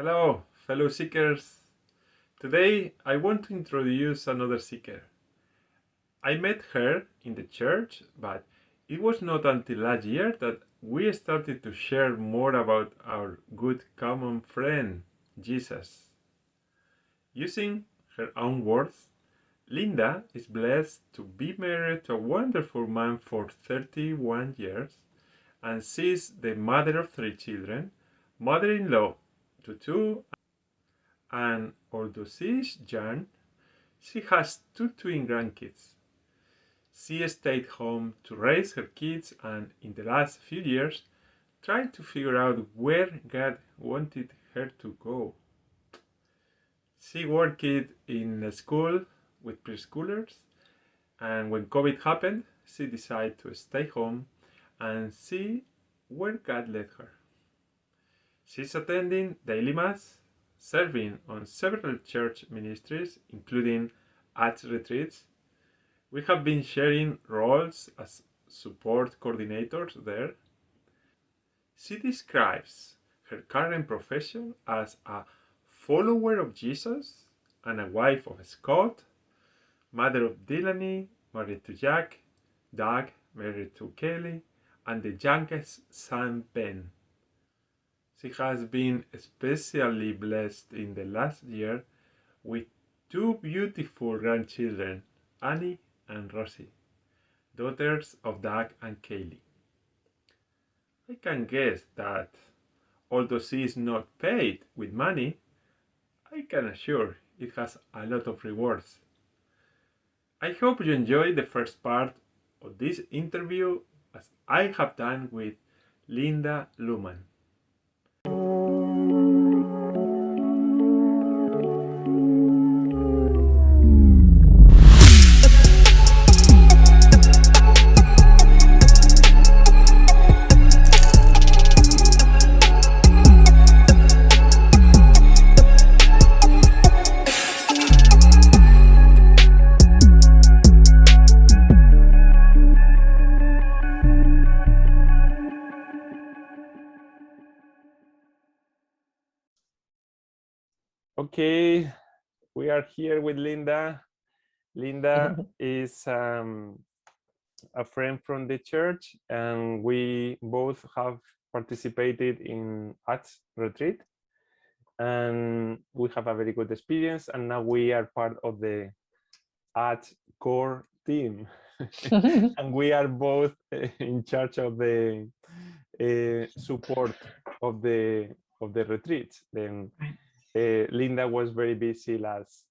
Hello, fellow seekers. Today I want to introduce another seeker. I met her in the church, but it was not until last year that we started to share more about our good common friend, Jesus. Using her own words, Linda is blessed to be married to a wonderful man for 31 years, and she's the mother of 3 children, mother-in-law to two, and although she is young, she has two twin grandkids. She stayed home to raise her kids and in the last few years tried to figure out where God wanted her to go. She worked in a school with preschoolers, and when COVID happened, she decided to stay home and see where God led her. She's attending daily mass, serving on several church ministries, including at retreats. We have been sharing roles as support coordinators there. She describes her current profession as a follower of Jesus and a wife of Scott, mother of Delaney, married to Jack, Doug, married to Kayli, and the youngest son, Ben. She has been especially blessed in the last year with two beautiful grandchildren, Annie and Rosie, daughters of Doug and Kayli. I can guess that although she is not paid with money, I can assure it has a lot of rewards. I hope you enjoy the first part of this interview as I have done with Linda Luman. Okay, we are here with Linda. Linda is a friend from the church, and we both have participated in arts retreat, and we have a very good experience. And now we are part of the art core team, and we are both in charge of the support of the retreats. Then Linda was very busy last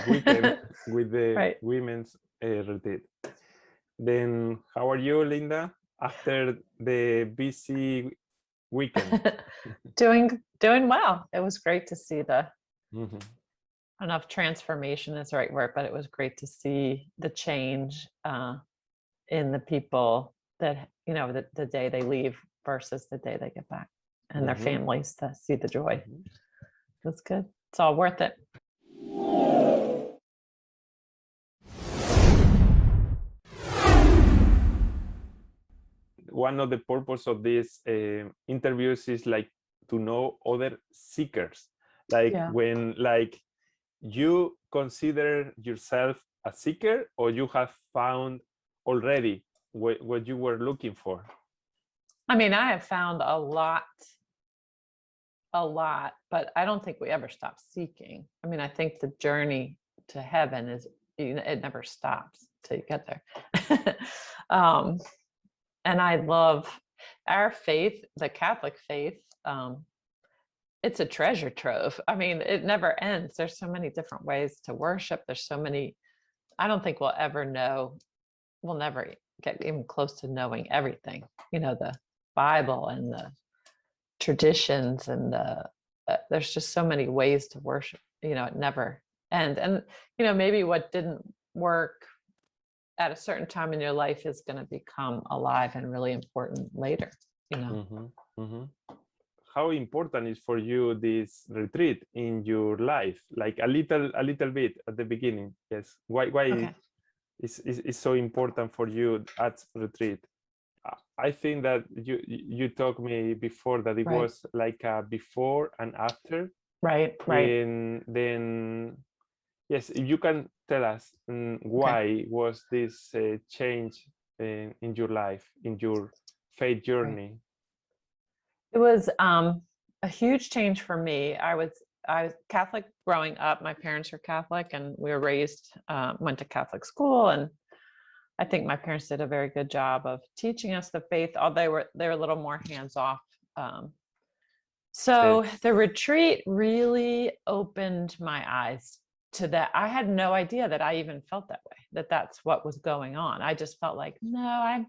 weekend with the Right. women's retreat. Then how are you, Linda, after the busy weekend? Doing well. It was great to see the Mhm. I don't know if transformation is the right word, but it was great to see the change in the people that, the day they leave versus the day they get back, and their Mhm. families, to see the joy. Mhm. That's good. It's all worth it. One of the purpose of these interviews is like to know other seekers, like Yeah. when like you consider yourself a seeker, or you have found already what you were looking for. I mean, I have found a lot, but I don't think we ever stop seeking. I mean, I think the journey to heaven is, it never stops till you get there. And I love our faith, the Catholic faith. It's a treasure trove. I mean, it never ends. There's so many different ways to worship. There's so many. I don't think we'll ever know. We'll never get even close to knowing everything. The Bible and the traditions and there's just so many ways to worship. It never ends. And maybe what didn't work at a certain time in your life is going to become alive and really important later. Mhm, mhm. How important is for you this retreat in your life? Like a little bit at the beginning. Yes. Why Okay. is so important for you at retreat? I think that you told me before that it Right. was like a before and after. Right. And then, yes, if you can tell us why was this change in your life, in your faith journey? It was a huge change for me. I was Catholic growing up. My parents were Catholic, and we were raised went to Catholic school, and I think my parents did a very good job of teaching us the faith. Although they were a little more hands off. So Yes. the retreat really opened my eyes to that. I had no idea that I even felt that way. That's what was going on. I just felt like, no,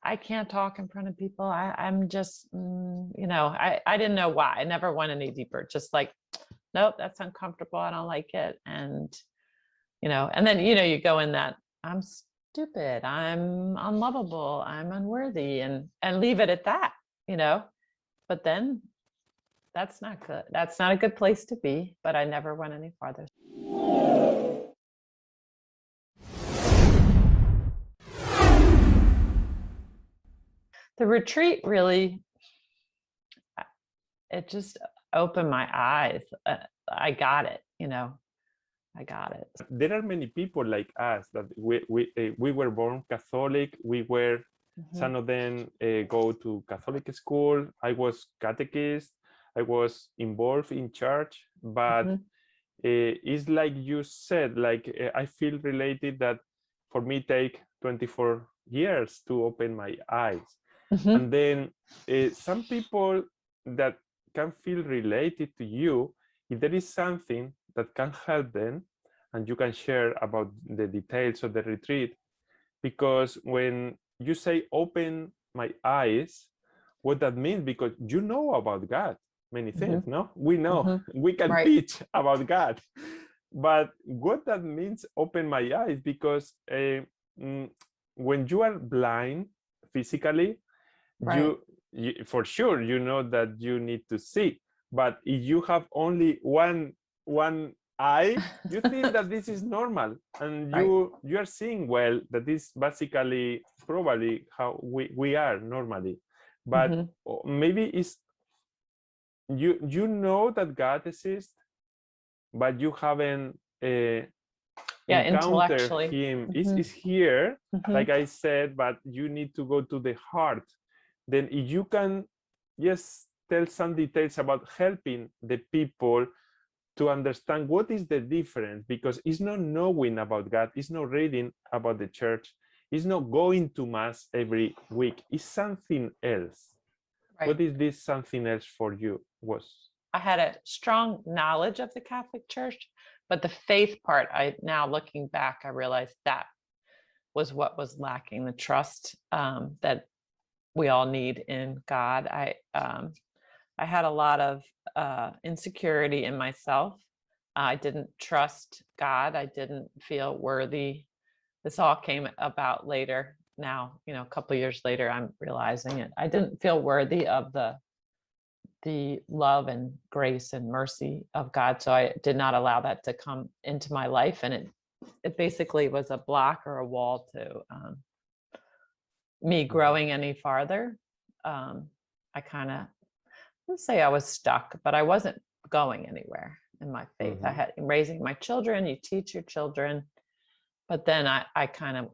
I can't talk in front of people. I'm just, I didn't know why. I never went any deeper. Just like, nope, that's uncomfortable. I don't like it. And, and then, you go in that I'm stupid. I'm unlovable. I'm unworthy and leave it at that, but then that's not good. That's not a good place to be, but I never went any farther. The retreat really, it just opened my eyes. I got it, I got it. There are many people like us that we were born Catholic. We were, some of them go to Catholic school. I was catechist. I was involved in church, but it's like you said, like I feel related that for me take 24 years to open my eyes. And then some people that can feel related to you, if there is something that can help them, and you can share about the details of the retreat, because when you say open my eyes, what that means, because you know about God, many things, no? We know, we can teach about God, but what that means, open my eyes, because when you are blind physically, you for sure you know that you need to see, but if you have only one eye, you think that this is normal, and you are seeing well that is basically probably how we are normally, but maybe it's you know that God exists, but you haven't encountered him. Is here, like I said, but you need to go to the heart. Then if you can just tell some details about helping the people to understand what is the difference, because it's not knowing about God, it's not reading about the church, it's not going to mass every week, it's something else. What is this something else for you? I had a strong knowledge of the Catholic Church, but the faith part, now looking back, I realized that was what was lacking, the trust that we all need in God. I had a lot of insecurity in myself. I didn't trust God. I didn't feel worthy. This all came about later. Now, a couple of years later, I'm realizing it. I didn't feel worthy of the love and grace and mercy of God. So I did not allow that to come into my life. And it basically was a block or a wall to me growing any farther. I kind of, let's say I was stuck, but I wasn't going anywhere in my faith. I had raising my children, you teach your children, but then I kind of,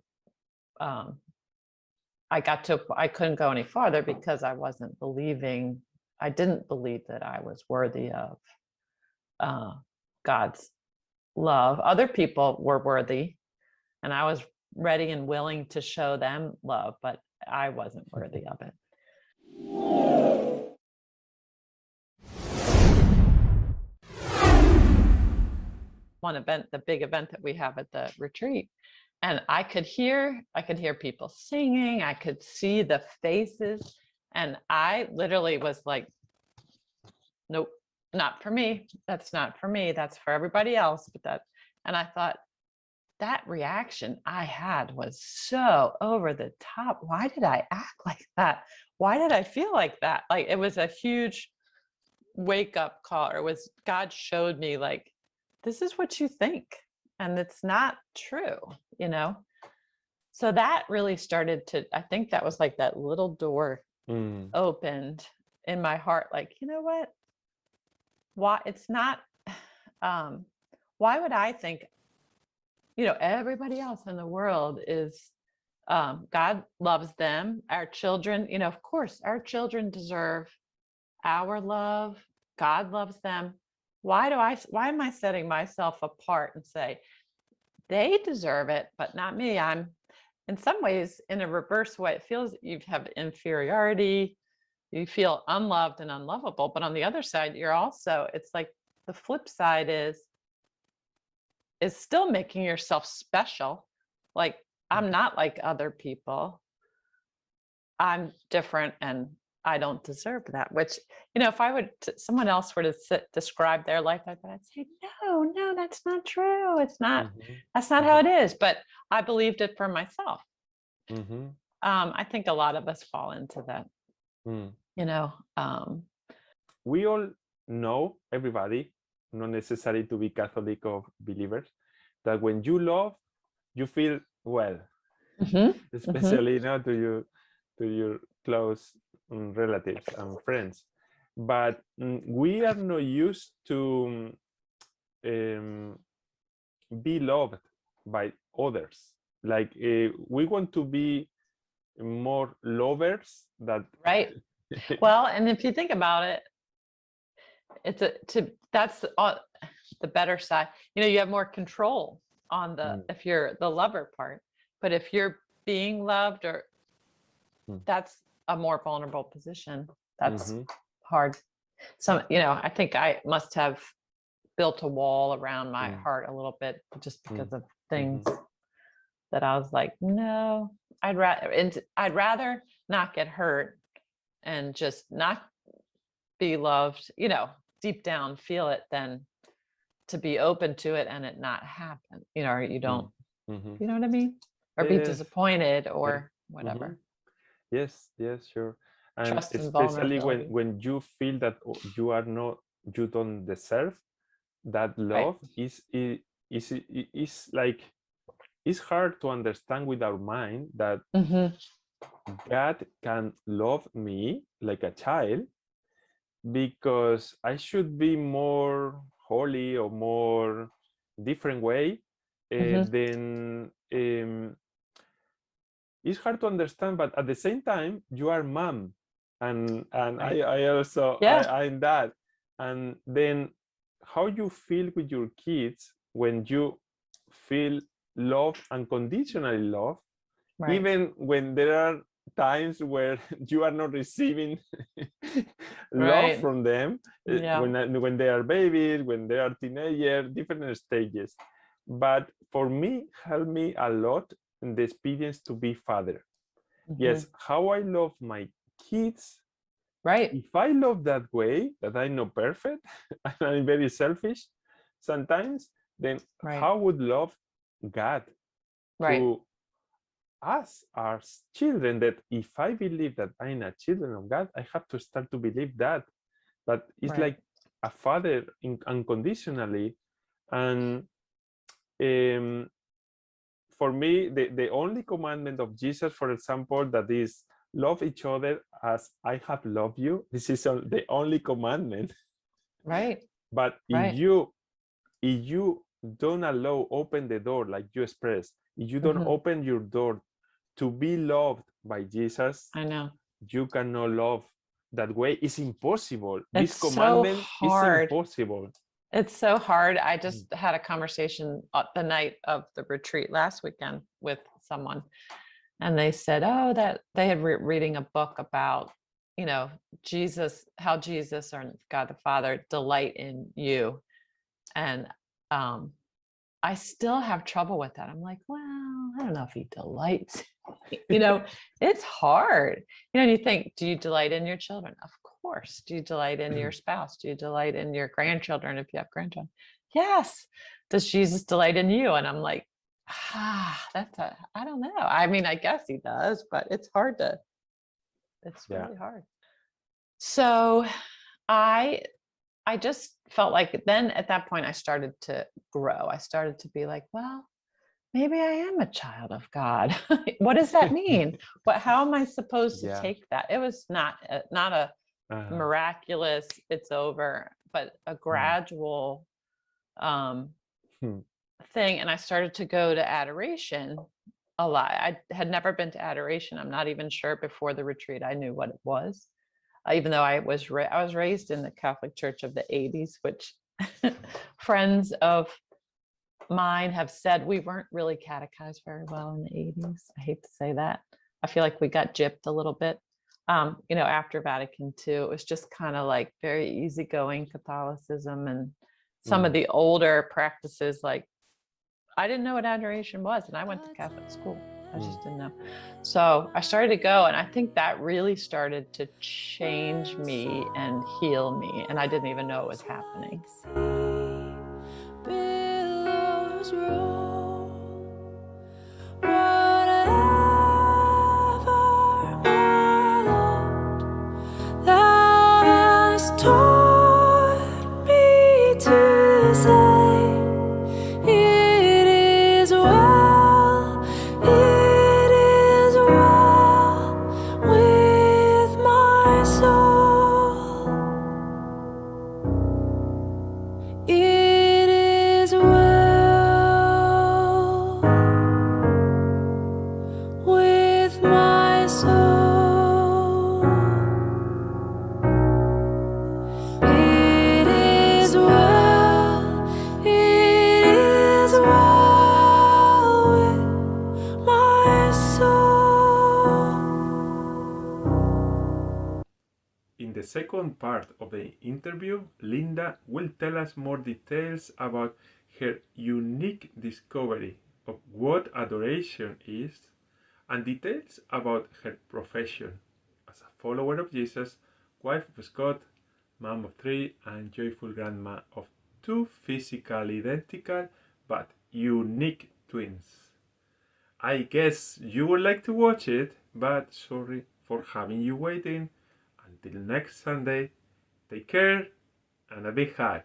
I couldn't go any farther because I wasn't believing. I didn't believe that I was worthy of God's love. Other people were worthy, and I was ready and willing to show them love, but I wasn't worthy of it. One event, the big event that we have at the retreat, and I could hear people singing, I could see the faces, and I literally was like, nope, not for me. That's not for me. That's for everybody else. And I thought, that reaction I had was so over the top. Why did I act like that? Why did I feel like that? Like, it was a huge wake up call. Or God showed me, like, this is what you think, and it's not true, So that really started to, I think that was like that little door Mm, opened in my heart, like, you know what? Why it's not, um, why would I think, everybody else in the world is, God loves them, our children, of course, our children deserve our love. God loves them. Why am I setting myself apart and say, they deserve it, but not me? I'm in some ways in a reverse way. It feels you have inferiority, you feel unloved and unlovable. But on the other side, it's like the flip side is still making yourself special. Like, I'm not like other people. I'm different and I don't deserve that. Which, if someone else were to describe their life like that, I'd say, no, that's not true. mhm, That's not how mhm, it is. But I believed it for myself. mhm, I think a lot of us fall into that, mm. you know. Um, We all know, everybody, not necessary to be Catholic or believers, that when you love, you feel well, mhm, mhm. especially to your close relatives and friends. But we are not used to be loved by others. Like we want to be more lovers that. Right. Well, and if you think about it, that's the better side. You have more control on Mm, if you're the lover part, but if you're being loved, or mm, that's a more vulnerable position. That's mhm, hard. So, I think I must have built a wall around my mm, heart a little bit just mm, because of things mhm, that I was like, no, I'd rather not get hurt and just not be loved, deep down feel it than to be open to it and it not happen, or you mm, don't, mhm. you know what I mean? Or be Yes, disappointed yes. or Mhm. whatever. Yes, yes, sure. And Trust and especially when vulnerability. when you feel that you are not, you don't deserve that Right. love is like, it's hard to understand with our mind that Hmm. God can love me like a child, because I should be more holy or more different way, Hmm. then it's hard to understand. But at the same time, you are mom, and Right. I also Yeah. I'm dad. And then how you feel with your kids when you feel love, unconditionally love, Right. even when there are times where you are not receiving love Right. from them, Yeah. when they are babies, when they are teenagers, different stages. But for me, help me a lot in the experience to be father. Hmm. Yes, how I love my kids. Right. If I love that way, that I'm not perfect, and I'm very selfish sometimes, then Right. how would love God Right. to us as children? That if I believe that I'm a children of God, I have to start to believe that. But it's Right. like a father unconditionally. And um, for me, the only commandment of Jesus, for example, that is love each other as I have loved you. This is the only commandment. Right. But Right. if you don't allow, open the door like you express, if you don't Hmm. open your door to be loved by Jesus, I know. you cannot love that way. It's impossible. It's This so commandment is hard. impossible. It's so hard. I Mm, just had a conversation the night of the retreat last weekend with someone, and they said, oh, that they had reading a book about, you know, Jesus, how Jesus or God the Father delight in you. And um, I still have trouble with that. I'm like, well, I don't know if he delights. you know, it's hard. And you think, do you delight in your children? Of course. Do you delight in your spouse? Do you delight in your grandchildren if you have grandchildren? Yes. Does Jesus delight in you? And I'm like, I don't know. I mean, I guess he does, but it's yeah. really hard. So I I just felt like then at that point I started to grow. I started to be like, well, maybe I am a child of God. What does that mean? How am I supposed to Yeah. take that? It was not a miraculous, it's over, but a gradual Hmm. thing. And I started to go to adoration a lot. I had never been to adoration. I'm not even sure before the retreat I knew what it was, even though I was raised in the Catholic Church of the 80s, which friends of mine have said we weren't really catechized very well in the 80s. I hate to say that. I feel like we got gypped a little bit. After Vatican II, it was just kind of like very easygoing Catholicism, and some of the older practices, like I didn't know what adoration was, and I went to Catholic school. I just didn't know. So I started to go, and I think that really started to change me and heal me, and I didn't even know it was happening. Billows roll, whatever my Lord, thou hast taught me to say, it is well with my soul. It is well with my soul. It is well with my soul. In the second part of the interview, Linda will tell us more details about her unique discovery of what adoration is, and details about her profession as a follower of Jesus, wife of Scott, mom of 3, and joyful grandma of 2 physically identical but unique twins. I guess you would like to watch it, but sorry for having you waiting. Until next Sunday, take care and a big hug.